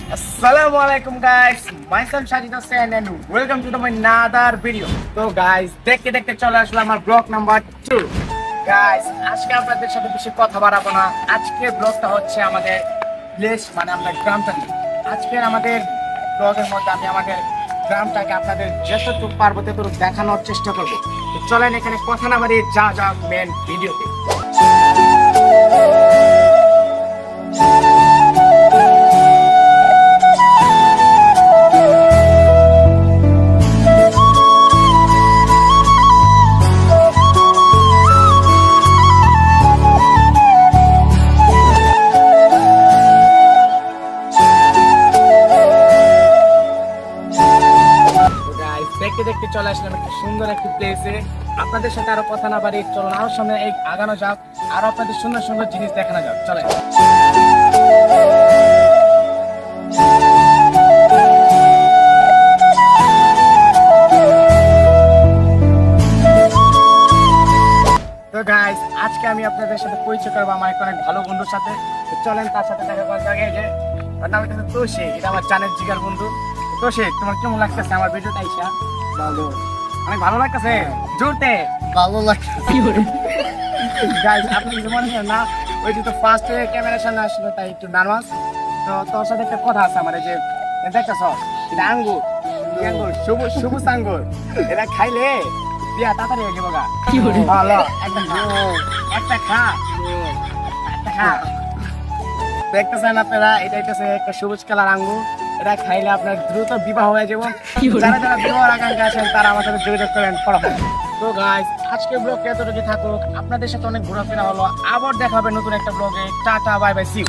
Assalamualaikum guys, myself Shahid Hussain and welcome to my another video. তো guys দেখতে দেখতে চলে আসলো আমার ব্লগ নাম্বার 2 guys আজকে আপনাদের সাথে বেশি কথা বাড়াবো না। আজকে ব্লগটা হচ্ছে আমাদের প্লেস মানে আমাদের গ্রামটা নিয়ে। আজকে আমাদের ব্লগের মধ্যে আমি আমাদের গ্রামটাকে আপনাদের যতটুকু পারবো ততটুকু দেখানোর চেষ্টা করবো। তো চলেন এখানে কথা না বাড়িয়ে যা মেন ভিডিওতে। দেখতে দেখতে চলে আসলাম একটা সুন্দর একটি প্লেসে। আপনাদের সাথে আরো কথা না বাড়িয়ে চলুন আরো সামনে আগানো যাক, আরো আপনাদের সুন্দর সুন্দর জিনিস দেখানো যাক। চলে তো গাইস আজকে আমি আপনাদের সাথে পরিচয় করবো আমার অনেক ভালো বন্ধুর সাথে। তো চলেন তার সাথে দেখা করা যাক। এই যে ওর নাম হচ্ছে তোষে, এটা আমার জানের জিগার বন্ধু। তোষে, তোমার কেমন লাগতেছে আমার ভিডিওটা আইসা? ভালো, অনেক ভালো লাগতেছে। জোরতে ভালো লাগতেছে গাইস। আপনি মনে হয় না ওই যে তো ফার্স্ট ক্যামেরার সামনে আসলো তাই একটু নার্ভাস। তো তোর সাথে একটা কথা আছে আমার, এই যে দেখতেছ এটা আঙ্গুর, সবুজ সবুজ আঙ্গুর, এটা খাইলে বিয়া তাড়াতাড়ি হয়ে যাবো গা। ভালো একটা খা, একটা খা, একটা খা। দেখতেছেন আপনারা, এটা হচ্ছে একটা সবুজ কালার আঙ্গুর। এটা খাইলে আপনার দ্রুত বিবাহ হয়ে যাবো। যারা যারা বিবাহের আকাঙ্ক্ষা আছেন তারা আমার সাথে যোগাযোগ করেন। তো গাইস আজকে ব্লগ এতটুকু থাকুক। আপনাদের সাথে অনেক ঘোরাফেরা হলো, আবার দেখা হবে নতুন একটা ব্লগে। Tata, bye bye, see you.